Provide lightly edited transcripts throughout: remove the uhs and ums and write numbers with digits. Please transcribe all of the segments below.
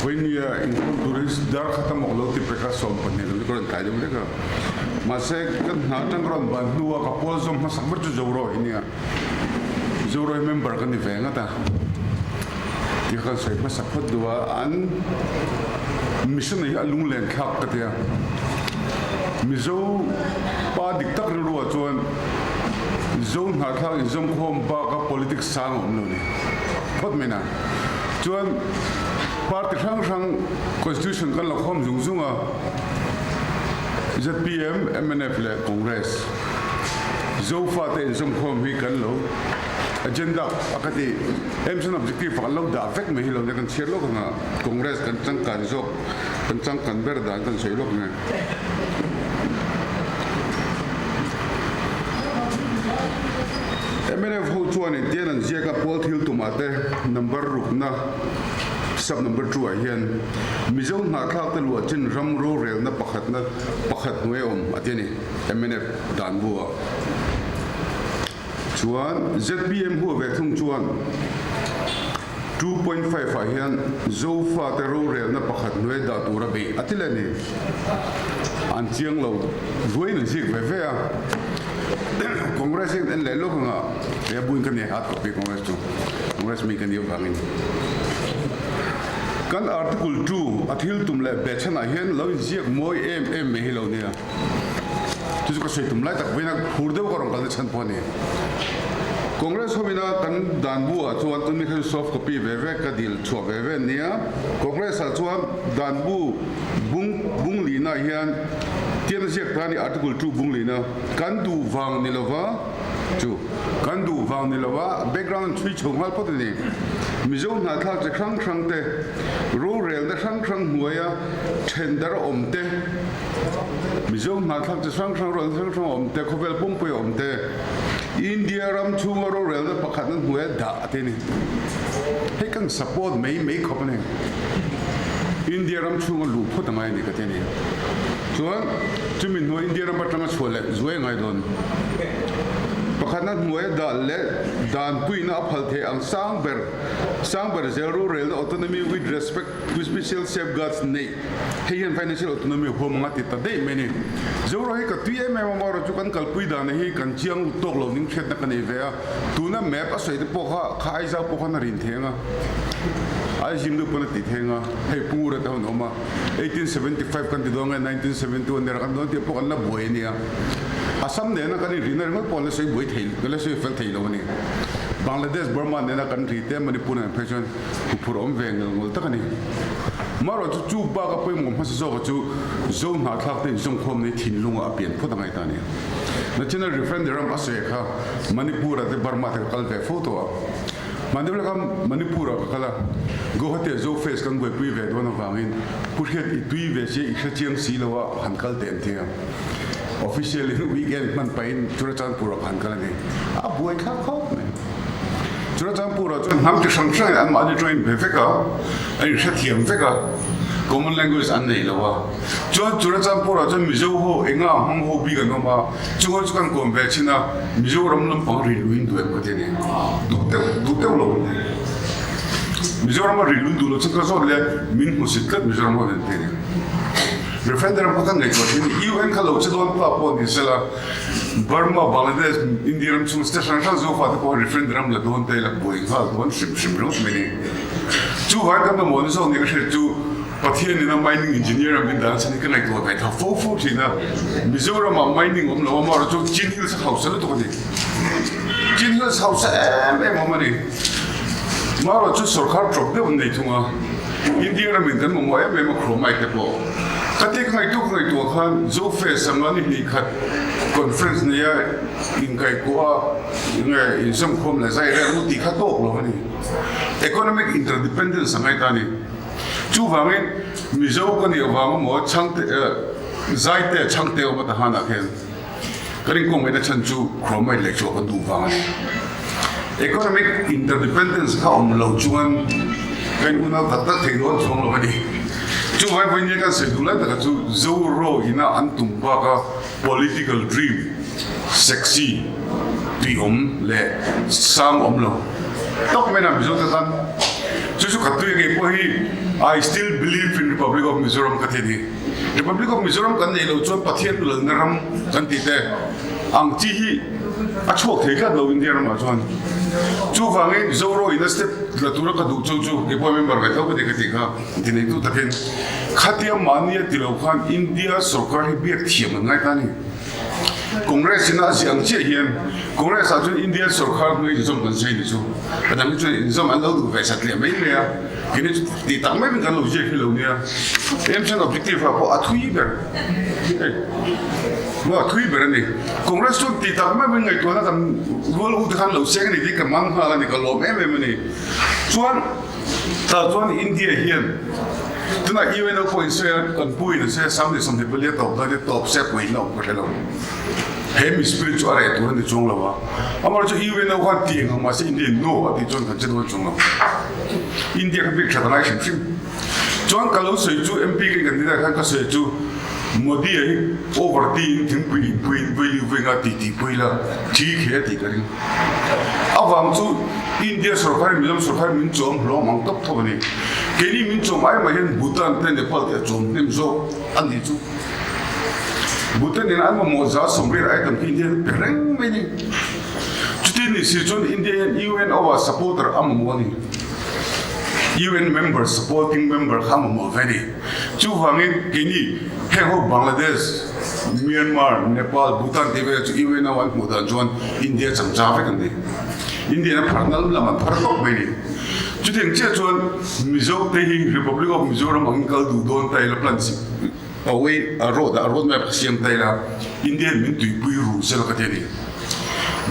when you are in tourist dar khatam olo ti peka som panne lo ko ta jom deka mase kan na tang ron ban nuwa ka pol som ma sabar ju zoro inia zoro member kan ni venga ta ti khan sai pa sapat duwa an mission ai alung len khak ka tia mizo pa dik tak ru wa chuan zone ha thang zone khom ba ka politics sang om lo ni phot mena chuan party sang constitution kan la khom zung zunga ZPM MNF le congress zo fa te zong khom hi kan lo agenda akati emson objective fa lo da vek me hi lo kan cher lo ka congress kan chang kan zo kan chang kan ber da kan sei lo ne MNF ho chuan in tian an zia ka pol thil tumate number rukna sub number 2 hian mizo na thak te lo chin ram ro rel na pakhat noi om atini MNF dan bua chuan ZPM ho ve thung chuan 2.5 hian zo fa te ro rel na pakhat noi da tura be atilani an chiang lo voi na zik ve ve a congress en le lo nga ya buin kan ya hat ko congress mi kan yo bangin kan article 2 athil tum le bechana hian lo ziak moi em me hilo nia tu ko sei tum lai tak bina phurde ko rong kal chan phone congress hobina kan dan bu a chuan tu mi khan soft copy ve ve ka dil chho ve ve nia congress a chuan dan bu bung li na hian tian ziak thani article 2 bung li na kan du wang ni lova chu kan du wang ni lova background thui chhong hal pot ni mizo na thak che khang te rural da khang huaya tender omte mizo na thak che khang omte khobel pumpu omte india ram chunga rural da pakhat nan huaya da ateni he kan support mei khopane india ram chunga lu photangai ni kateni chuan chumin no india ram patanga chole zuai ngai don pakhat nan huaya da le dan puina phal the ang sang ber zero rail autonomy with respect to special safeguards nei heyan financial autonomy hom nga ti ta dei meni zero he ka tuye me ma ro chukan kalpui da nei kan chiang tok lo ning khet na kan ve a tuna map a soi de po kha khai za po kha na rin thenga ai jim du pona ti thenga he pura ta no ma 1875 kan ti donga 1971 der kan don ti po kan la boenia asam ne na kan rin na ngol pon le soi boi thei le soi fel thei lo ni Bangladesh Burma ne na country te Manipur na fashion pur om veng ngol ta kani maro chu ba ka poi mo phas zo chu zo na thak te zong khom ni thin lunga apian pho tangai ta ni national referendum ase kha Manipur ate Burma te kal ve photo mandebla kam Manipur ka kala go hote zo face kan go pui ve do na wangin purhet I tui ve se I chiang si lo wa han kal tem the officially weekend man pain churachan pura han kala ni a boy kha khop ne churachan pura chun ham ti sang sang an ma ni join befeka ai shathiam veka common language an nei lo wa churachan pura chun mizo ho enga hang ho bi ga no ma chungol chukan kom ve china mizo ram lam pang ri luin du ko te ni du te lo mizo ram ri luin du lo chaka so le min ho sikkat mizo ram ho te ni referendum ko kan ngai ko ni UN khalo che don pa po ni sela Burma Bangladesh India ram chung station sha zo fa ko referendum la don te la boi ha don sim ro me ni chu ha ka mo ni so ni ka she chu pathian ni na mining engineer am da sa ni ka ngai ko kai tha fo thi na Mizoram mining om lo ma ro chu chin hill sa house la to ni chin hill house em mo ma ni ma ro chu sarkar drop de on nei thunga India ram in dan mo em mo khro mai te po katik ngai tu khan zo face samani ni khat conference ne ya in kai ko ngai in sam khom la zai ra ti kha to lo ni economic interdependence sangai ta ni chu wangin mizo ko ni wang mo changte zaite changte o ba hana khen karing ko me na chan chu khomai le chu ko du wang economic interdependence ka om lo chuan kan una ta thei do chong lo ni chu vai voi ne ka se dula ta chu ZORO ina antum ba ka political dream sexy ti om le sang om lo tóc mấy năm Mizo ta chú chú khát tuổi cái bữa I still believe in Republic of Mizoram cái gì Republic of Mizoram cái này là cho phát hiện lần nào cái gì thế ang chi hi a chok the ka lo India ma chuan chu wange ZORO industry la tura ka du chu ke po member ka thau ka de ka dinai tu takin khatia mania tilo khan India sarkar hi biak thiam ngai ta ni Congress na siang che hian Congress a chun India sarkar ngai jom kan sei ni chu adang chu jom an lo du ve sat le mai le ya kini ti tak mai kan lo je ki lo nia em chen objective ko athui berว่าทุยเบรนี่คงรัฐสุดที่ตากไม่เป็นไงตัวนั้นกันรู้รู้ที่ขันเหล่าเสียงนี่ที่กับมังฮากันนี่ก็ลมมันนี่ส่วนแต่ส่วนอินเดียเฮียนที่นั่นอีเวนต์เอาคนเสียกันปุ้ยเนี่ยเสียซ้ำที่สมเด็จพระเจ้าตบได้ตบเสียปุ้ยนอกก็ใช่แล้วเฮ้ยมีสปิริตอะไรตัวนี้จงแล้ววะอามาจะอีเวนต์เอาคนตีงมาสิอินเดียโน่ที่จงกันจะโดนจงแล้วอินเดียก็เป็นชาติไหนชิมจงกันเราเสียจูเอ็มพีกันที่ได้กันก็เสียจูमोदी है ओवरटी थिंग पुई Venga T पुई ला ठीक है ती करें अब हम तो इंडिया सरकार मिन जोम लो मंग तब तो बने केनी मिन जोम आए महिन भूटान ते नेपाल ते जोम नेम जो अंधी जो भूटान ने आम मोजा सोमरेर आइटम इंडिया पेरंग में नहीं जुटी ने सिजोन इंडिया UN ओवर सपोर्टर आम Moni UN member supporting member हम मोवेनी जो वांगे केनी Hego Bangladesh, Myanmar, Nepal, Bhutan, Tibet, UN awan muda juan India changchawe kan di. India na pharnal laman phartok mai ni. Chuteng che juan Mizo te hi Republic of Mizoram angkal du don tai la plan si. Away a road map siam tai la India min tui pui ru sel ka te ni.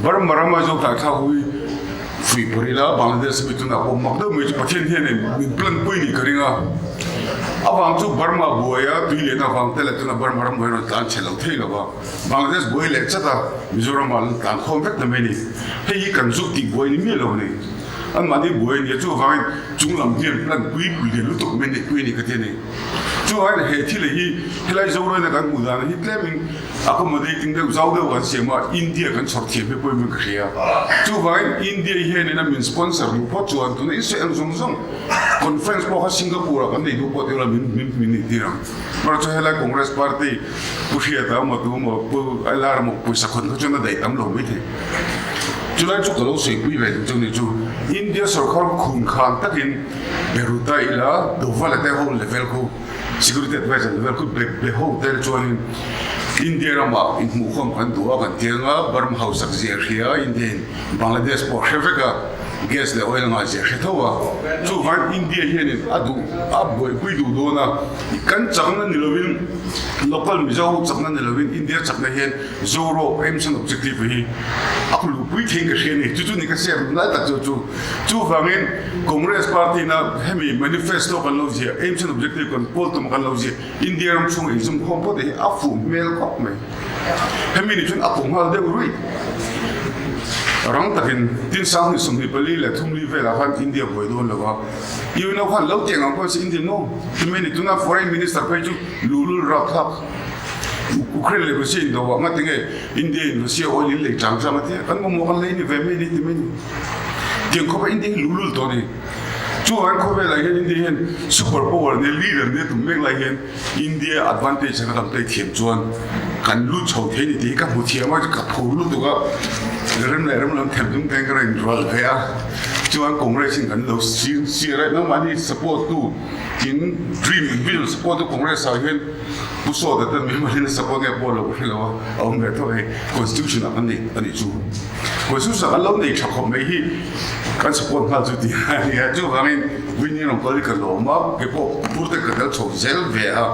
Bar marama jo ta kha hui fui porila Bangladesh bituna ko magdo me pathen he ne min plan pui ni karinga. अब हम जो बर्मा बोया पीले ना हम तेरे तो ना बर्मा हम बोया तान चलो थे ना बा बांग्लादेश बोय लेक्चर था मिजोरम वाले तान कॉम्पैक्ट में नहीं है ये कंजूक ती बोय नहीं मिलो नहीं अन माने बोय ये जो वहाँ जुंगलम दिए प्लान पुई पुई लुट तो में नहीं पुई नहीं करते नहीं जो है थी ले ही हिलाई ज़ोरो ने kan muda na hitle min accommodating the zaude wan sema India kan sorti pe poi min khia tu vai India he ne na min sponsor lu po chuan tu ne se en zong conference po ha Singapore kan nei du po te la min tira mar cho hela Congress party pushia ta mo tu mo pu alar mo pu sa khon chona dai tam lo mi the July chu kalo sei pui ve chu ni chu India sarkar khun khan takin beruta ila do vala te ho level ko security advisor level ko be ho der chuan India rama in mu khom kan duwa kan tianga Burma house sak zia khia Indian Bangladesh po shefeka gas le oil nga zia khithawa chu van India hian adu aboi pui du do na kan changna nilovin local mizo changna nilovin India chakna hian ZORO aimson objective hi akulu pui thing ka hian chu ni ka share na ta chu wangin Congress party na hemi manifesto kan lo zia aimson objective kan pol tum kan lo zia India ram chung in zum khom po de afu mel kop me hemi ni chun apung hal de rui rang takin tin sang ni sum ni pali la thum li vela han India boi don lawa you know han lo tiang ang ko si India no timeni tuna foreign minister pe chu lulul rakhak Ukraine le Russia do wa matinge India Russia oil le chang chang ate kan mo kan le ni ve me ni timeni tiang ko ba India lulul to ni chu an ko be la hen India super power ne leader ne tu mek la hen India advantage na kam te thiam chuan kan lu chho the ni ti ka bu thiam ma ka phu lu tu ga ram them tung teng ka ren rol ve a chu an congress kan lo si right no money support tu in dream bill support to congress a hen bu so da me ma ni support ne bo lo ko lo a me to e constitution an ni chu constitution an lo nei chakho me hi kan support ha chu ti ya chu wangin winin on kol ka lo ma ke po purte ka dal chho zel ve a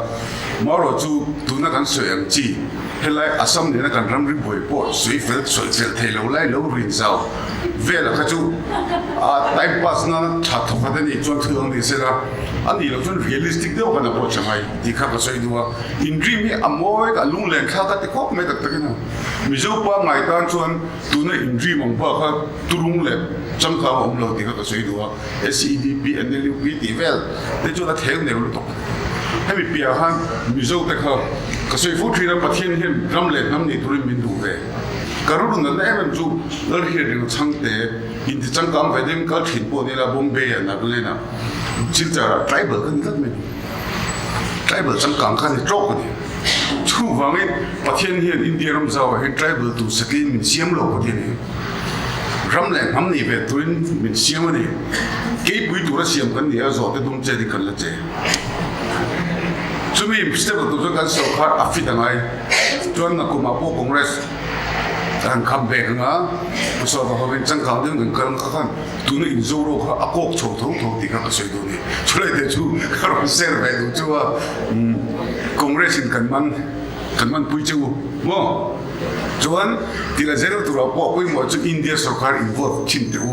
ma ro chu tu na kan soyang chi helai asam ne na kan ram ri boi po sui fel so zel thei lo lai lo rin zao ve la ka chu a time pass na tha tho ka ni chon thong ni se la ani lo chon realistic de ka na po chamai di kha ka soi duwa in dream hi amoy ka lung len kha ka te kop me tak tak na mi zo pa ngai tan chon tu na in dream ong pa kha turung le cham kha om lo di kha ka soi duwa SEDP NLUP ti vel te chu na theu ne lo to hemi pia han mi zo te kha ka soi fu thri na pathian hian ram le nam ni turin min du ve karuru na na em chu lar hi ring changte in the changkang vedim kal thin po nila Bombay na kulena chilchara tribal kan kat me tribal changkang kan trok ni chu wangi pathian hian India ram zawa he tribal tu sakin min siam lo pathian ram le ham ni ve tuin min siam ni ke pui tu ra siam kan ni a zo te dum che di kan la che chumi step tu kan so khar afidangai tuan na kuma po congress kan kham be nga so da hoben changkang den kan kan tu ne in ZORO kha akok chho thong thong ti ka soi do ni chulai de chu karon ser ve du chu congress in kan man pui chu mo chuan ti la zero tu ra po pui mo chu India sarkar involve chin THU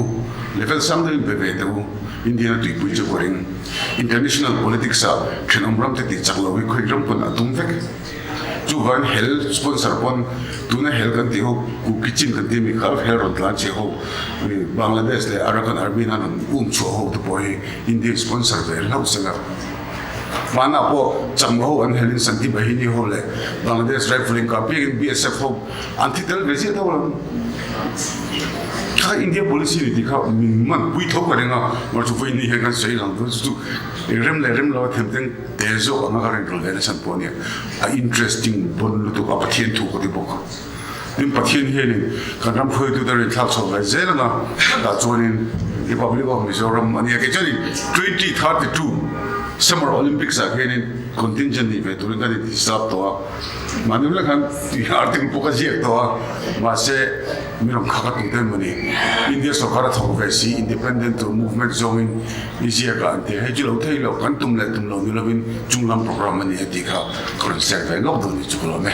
level sam de be ve THU India tu pui chu koring international politics a khenom ram te ti chaklo wi khoi ram pon atum vek chu van hel sponsor pon tu na hel kan ti ho ku kitchen kan ti mi khal hel ron tlan che ho Bangladesh le Arakan army na chu ho to boy India sponsor ve lau sanga mana po chamho an helin santi bahini ho le Bangladesh rifling ka pin BSF ho antitel vesi ta wala ka India policy ni dikha min man pui thok karenga mar chu voi ni he kan sei lang tu rem lo them tezo anga ka ren le san po ni a interesting bon lu tu ka pathian thu ko di bok nim pathian he ni kan ram phoi tu da ren thak so ga zela na da join Republic of Mizoram ani ke chani 2032 Summer Olympics again contingent ni ve turin kan di stop to manum la kan article poka ji to ma se miram khakat uten mani India sarkar thok ve si independent movement zone isia ka ante he jilo thei lo kan tum lo ni lovin chunglam program ni etika kon serve no do ni chulo me